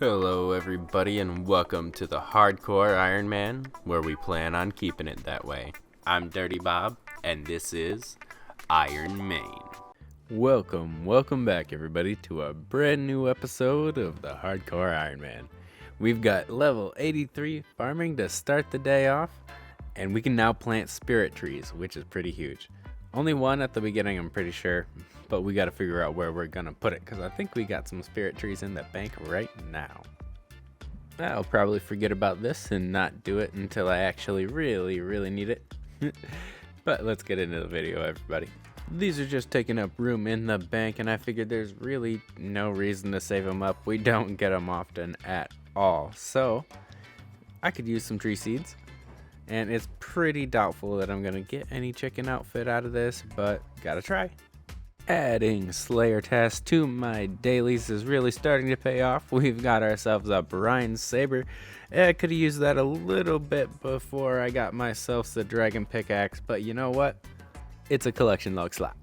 Hello everybody and welcome to the Hardcore Iron Man, where we plan on keeping it that way. I'm Dirty Bob, and this is Iron Main. Welcome back everybody to a brand new episode of the Hardcore Iron Man. We've got level 83 farming to start the day off, and we can now plant spirit trees, which is pretty huge. Only one at the beginning, I'm pretty sure, but we got to figure out where we're gonna put it, because I think we got some spirit trees in the bank right now. I'll probably forget about this and not do it until I actually really need it. But let's get into the video, everybody. These are just taking up room in the bank, and I figured there's really no reason to save them up. We don't get them often at all, so I could use some tree seeds. And it's pretty doubtful that I'm gonna get any chicken outfit out of this, but gotta try. Adding Slayer tasks to my dailies is really starting to pay off. We've got ourselves a brine saber. I could have used that a little bit before I got myself the dragon pickaxe, but you know what? It's a collection log slot.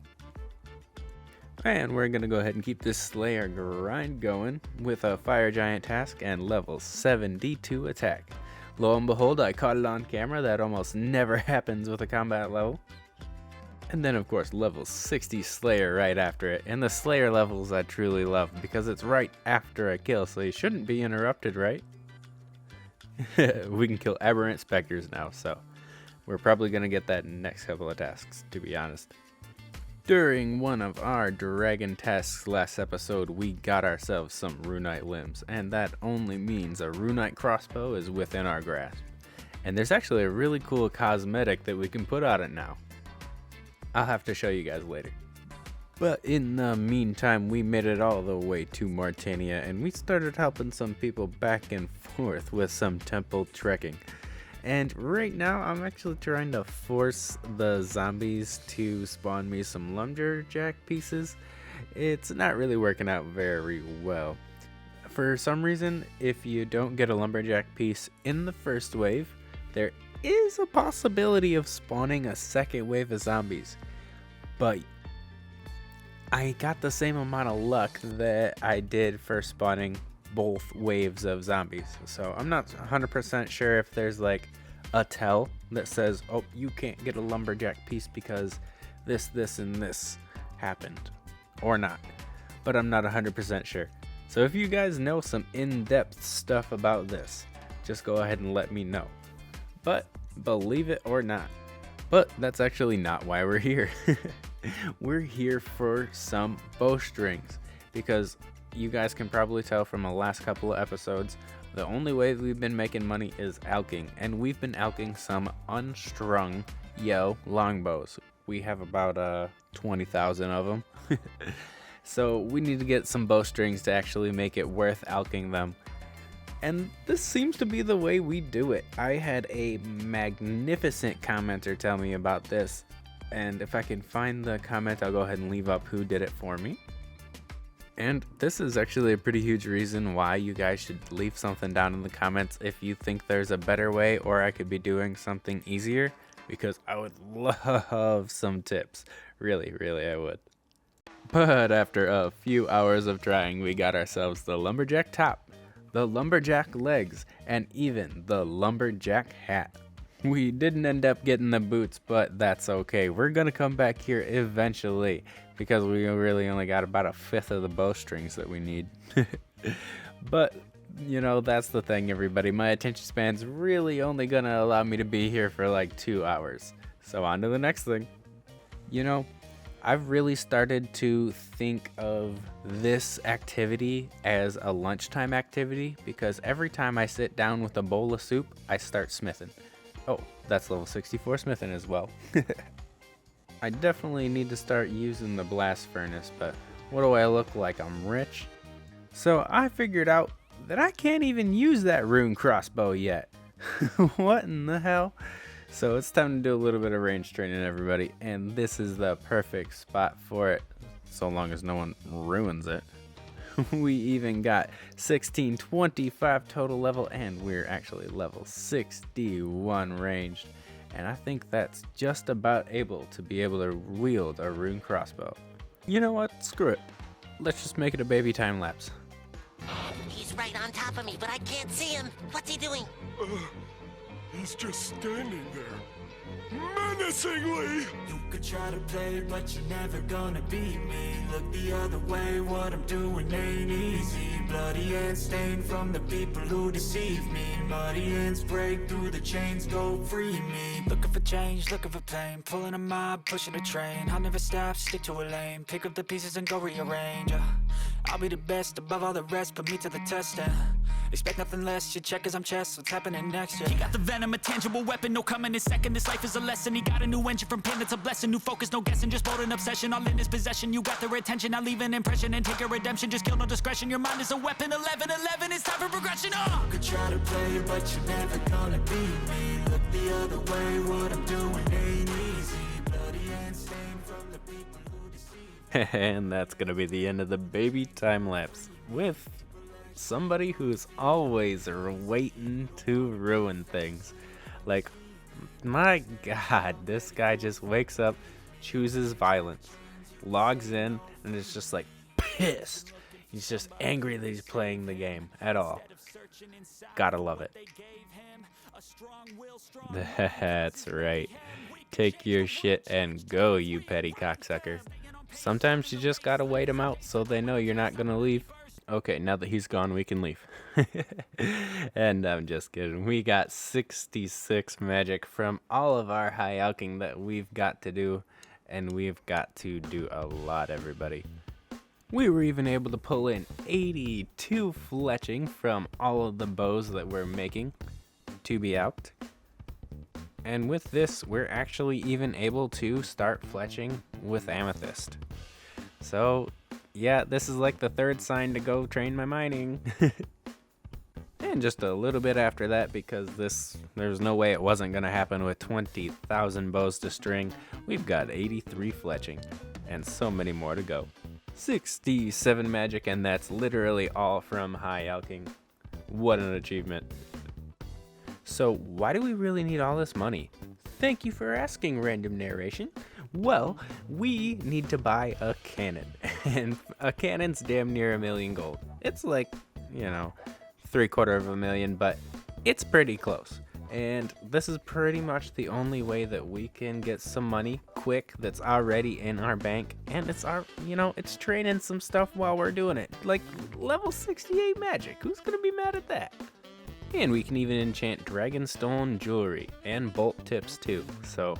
And we're gonna go ahead and keep this Slayer grind going with a fire giant task and level 72 attack. Lo and behold, I caught it on camera. That almost never happens with a combat level. And then of course level 60 Slayer right after it. And the Slayer levels I truly love because it's right after a kill, so you shouldn't be interrupted, right? We can kill aberrant specters now, so we're probably gonna get that in the next couple of tasks, to be honest. During one of our dragon tasks last episode, we got ourselves some runite limbs, and that only means a runite crossbow is within our grasp. And there's actually a really cool cosmetic that we can put on it now. I'll have to show you guys later. But in the meantime, we made it all the way to Martania, and we started helping some people back and forth with some temple trekking. And right now, I'm actually trying to force the zombies to spawn me some lumberjack pieces. It's not really working out very well. For some reason, if you don't get a lumberjack piece in the first wave, there is a possibility of spawning a second wave of zombies. But I got the same amount of luck that I did for spawning both waves of zombies, so I'm not 100% sure if there's like a tell that says, oh, you can't get a lumberjack piece because this and this happened, or not, but I'm not 100% sure. So if you guys know some in-depth stuff about this, just go ahead and let me know. But believe it or not, but that's actually not why we're here. We're here for some bowstrings, because you guys can probably tell from the last couple of episodes, the only way we've been making money is alching, and we've been alching some unstrung longbows. We have about 20,000 of them. So we need to get some bowstrings to actually make it worth alching them. And this seems to be the way we do it. I had a magnificent commenter tell me about this, and if I can find the comment, I'll go ahead and leave up who did it for me. And this is actually a pretty huge reason why you guys should leave something down in the comments if you think there's a better way or I could be doing something easier, because I would love some tips. Really, I would. But after a few hours of trying, we got ourselves the lumberjack top, the lumberjack legs, and even the lumberjack hat. We didn't end up getting the boots, but that's okay. We're gonna come back here eventually, because we really only got about a fifth of the bowstrings that we need. But, you know, that's the thing, everybody. My attention span's really only gonna allow me to be here for like 2 hours. So on to the next thing. You know, I've really started to think of this activity as a lunchtime activity, because every time I sit down with a bowl of soup, I start smithing. Oh, that's level 64 smithing as well. I definitely need to start using the blast furnace, but what do I look like? I'm rich? So I figured out that I can't even use that rune crossbow yet. What in the hell? So it's time to do a little bit of range training, everybody, and this is the perfect spot for it, so long as no one ruins it. We even got 1625 total level, and we're actually level 61 ranged. And I think that's just about able to wield a rune crossbow. You know what? Screw it. Let's just make it a baby time lapse. He's right on top of me, but I can't see him. What's he doing? He's just standing there, menacingly! You could try to play, but you're never gonna beat me. Look the other way, what I'm doing ain't easy. Bloody hands stained from the people who deceive me. Muddy hands break through the chains, go free me. Looking for change, looking for pain. Pulling a mob, pushing a train. I'll never stop, stick to a lane. Pick up the pieces and go rearrange. I'll be the best above all the rest, put me to the test and expect nothing less. Your check as I'm chess, what's happening next? Yeah. He got the venom, a tangible weapon, no coming in second. This life is a lesson. He got a new engine from pain, it's a blessing. New focus, no guessing, just bold and obsession. All in his possession, you got their attention. I'll leave an impression and take your redemption. Just kill, no discretion. Your mind is a weapon. 11-11, it's time for progression. You could try to play, but you're never gonna beat me. Look the other way, what I'm doing ain't easy. Bloody hands stained from the people who deceive. And that's gonna be the end of the baby time lapse with somebody who's always waiting to ruin things. Like, my god, this guy just wakes up, chooses violence, logs in, and is just like pissed. He's just angry that he's playing the game at all. Gotta love it. That's right. Take your shit and go, you petty cocksucker. Sometimes you just gotta wait him out so they know you're not gonna leave. Okay, now that he's gone, we can leave. And I'm just kidding. We got 66 magic from all of our high alching that we've got to do. And we've got to do a lot, everybody. We were even able to pull in 82 fletching from all of the bows that we're making to be out. And with this, we're actually even able to start fletching with amethyst. So, yeah, this is like the third sign to go train my mining. And just a little bit after that, because there's no way it wasn't going to happen with 20,000 bows to string, we've got 83 fletching, and so many more to go. 67 magic, and that's literally all from high alching. What an achievement. So why do we really need all this money? Thank you for asking, random narration. Well, we need to buy a cannon, and a cannon's damn near $1 million gold. It's like, $750,000, but it's pretty close. And this is pretty much the only way that we can get some money quick that's already in our bank. And it's it's training some stuff while we're doing it. Like level 68 magic. Who's gonna be mad at that? And we can even enchant dragonstone jewelry and bolt tips too. So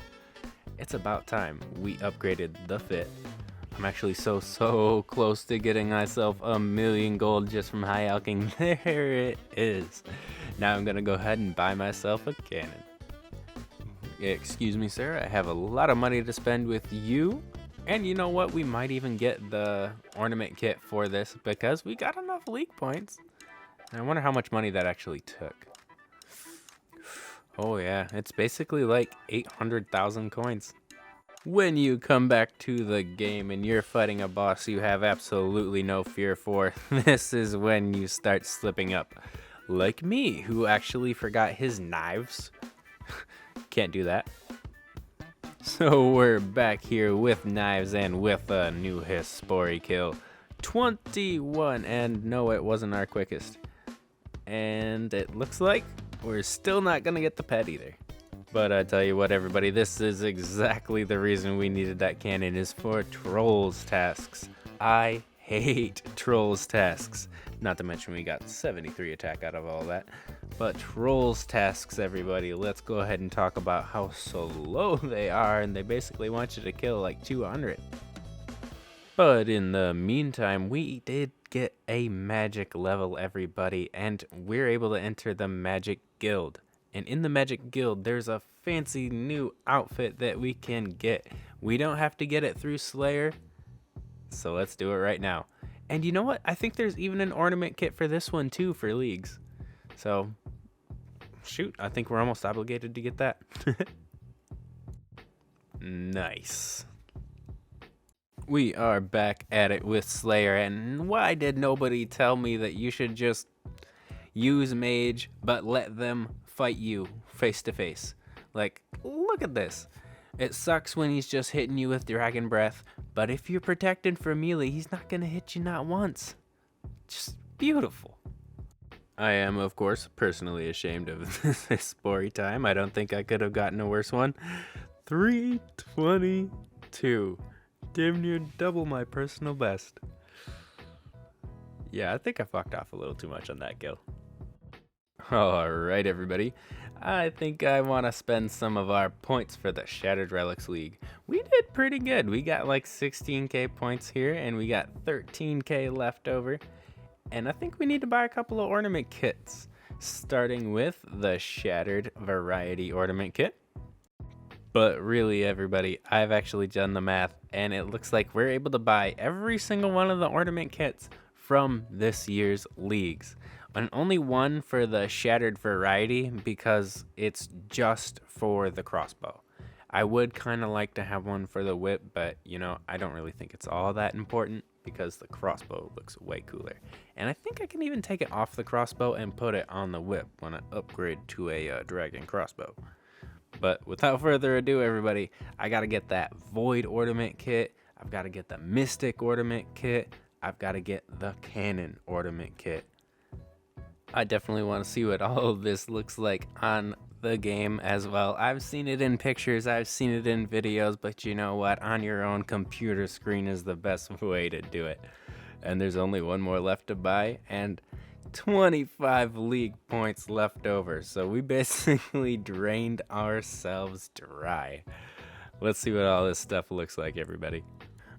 it's about time we upgraded the fit. I'm actually so close to getting myself $1 million gold just from high alching. There it is. Now I'm gonna go ahead and buy myself a cannon. Excuse me, sir, I have a lot of money to spend with you. And you know what? We might even get the ornament kit for this because we got enough league points. I wonder how much money that actually took. Oh yeah, it's basically like 800,000 coins. When you come back to the game and you're fighting a boss you have absolutely no fear for, this is when you start slipping up. Like me, who actually forgot his knives. Can't do that. So we're back here with knives and with a new Hispori kill. 21, and no, it wasn't our quickest. And it looks like we're still not gonna get the pet either. But I tell you what, everybody, this is exactly the reason we needed that cannon, is for trolls tasks. I hate trolls tasks. Not to mention we got 73 attack out of all that. But trolls tasks, everybody, let's go ahead and talk about how slow they are, and they basically want you to kill like 200. But in the meantime, we did get a magic level, everybody, and we're able to enter the magic guild. And in the magic guild, there's a fancy new outfit that we can get. We don't have to get it through Slayer, so let's do it right now. And you know what? I think there's even an ornament kit for this one too for leagues. So, shoot, I think we're almost obligated to get that. Nice. We are back at it with Slayer, and why did nobody tell me that you should just use mage, but let them fight you face to face? Like, look at this. It sucks when he's just hitting you with dragon breath, but if you're protected from melee, he's not gonna hit you not once. Just beautiful. I am, of course, personally ashamed of this story time. I don't think I could have gotten a worse one. 322. Damn near double my personal best. Yeah, I think I fucked off a little too much on that kill. Alright, everybody. I think I want to spend some of our points for the Shattered Relics League. We did pretty good. We got like 16k points here, and we got 13k left over. And I think we need to buy a couple of ornament kits, starting with the Shattered Variety Ornament Kit. But really, everybody, I've actually done the math, and it looks like we're able to buy every single one of the ornament kits from this year's leagues. And only one for the Shattered Variety because it's just for the crossbow. I would kind of like to have one for the whip, but you know, I don't really think it's all that important because the crossbow looks way cooler. And I think I can even take it off the crossbow and put it on the whip when I upgrade to a dragon crossbow. But without further ado, everybody, I gotta get that Void Ornament Kit. I've gotta get the Mystic Ornament Kit. I've gotta get the Cannon Ornament Kit. I definitely want to see what all of this looks like on the game as well. I've seen it in pictures, I've seen it in videos, but you know what? On your own computer screen is the best way to do it. And there's only one more left to buy, and 25 league points left over. So we basically drained ourselves dry. Let's see what all this stuff looks like, everybody.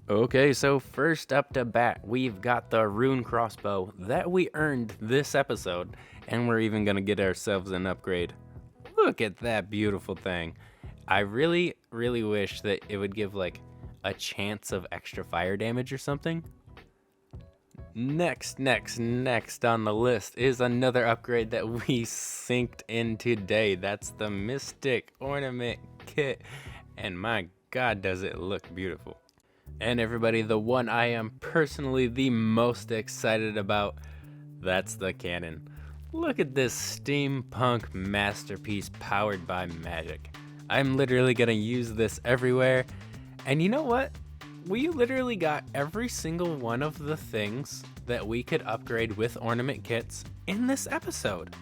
Okay, so first up to bat, we've got the rune crossbow that we earned this episode, and we're even gonna get ourselves an upgrade. Look at that beautiful thing. I really wish that it would give like a chance of extra fire damage or something. Next on the list is another upgrade that we synced in today. That's the Mystic Ornament Kit, and my god, does it look beautiful. And everybody, the one I am personally the most excited about, that's the cannon. Look at this steampunk masterpiece powered by magic. I'm literally gonna use this everywhere. And you know what? We literally got every single one of the things that we could upgrade with ornament kits in this episode.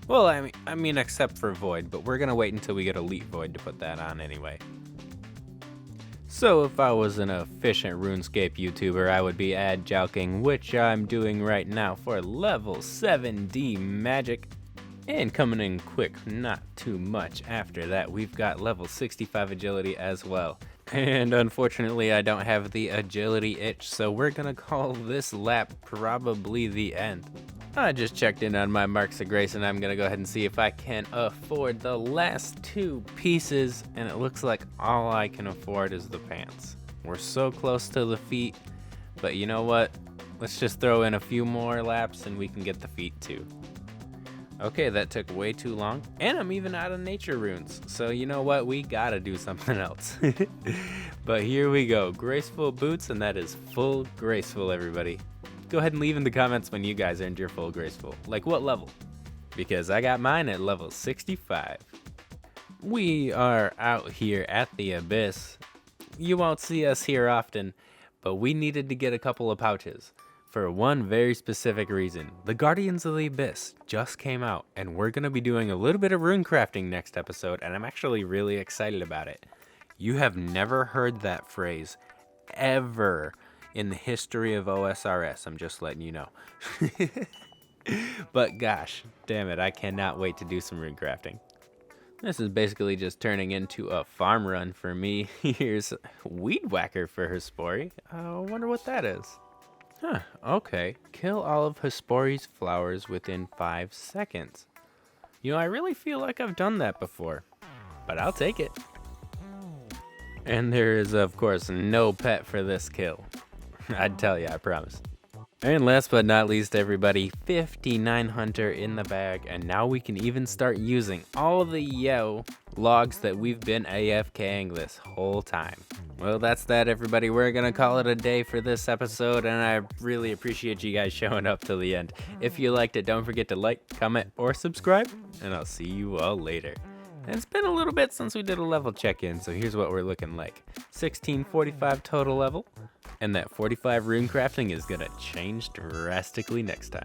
Well, I mean except for Void, but we're gonna wait until we get Elite Void to put that on anyway. So if I was an efficient RuneScape YouTuber, I would be ad joking, which I'm doing right now for level 7D magic. And coming in quick, not too much after that, we've got level 65 agility as well. And unfortunately, I don't have the agility itch, so we're gonna call this lap probably the end. I just checked in on my marks of grace, and I'm gonna go ahead and see if I can afford the last two pieces, and it looks like all I can afford is the pants. We're so close to the feet, but you know what? Let's just throw in a few more laps and we can get the feet too. Okay, that took way too long, and I'm even out of nature runes, so you know what? We gotta do something else. But here we go, graceful boots, and that is full graceful, everybody. Go ahead and leave in the comments when you guys earned your full graceful. Like what level? Because I got mine at level 65. We are out here at the Abyss. You won't see us here often, but we needed to get a couple of pouches for one very specific reason. The Guardians of the Abyss just came out, and we're going to be doing a little bit of rune crafting next episode, and I'm actually really excited about it. You have never heard that phrase ever in the history of OSRS, I'm just letting you know. But gosh, damn it, I cannot wait to do some rune crafting. This is basically just turning into a farm run for me. Here's Weed Whacker for Hespori. I wonder what that is. Huh, okay. Kill all of Hespori's flowers within 5 seconds. You know, I really feel like I've done that before, but I'll take it. And there is, of course, no pet for this kill. I'd tell you, I promise. And last but not least, everybody, 59 Hunter in the bag, and now we can even start using all the logs that we've been AFKing this whole time. Well, that's that, everybody. We're gonna call it a day for this episode, and I really appreciate you guys showing up till the end. If you liked it, don't forget to like, comment, or subscribe, and I'll see you all later. And it's been a little bit since we did a level check-in, so here's what we're looking like. 1645 total level, and that 45 rune crafting is gonna change drastically next time.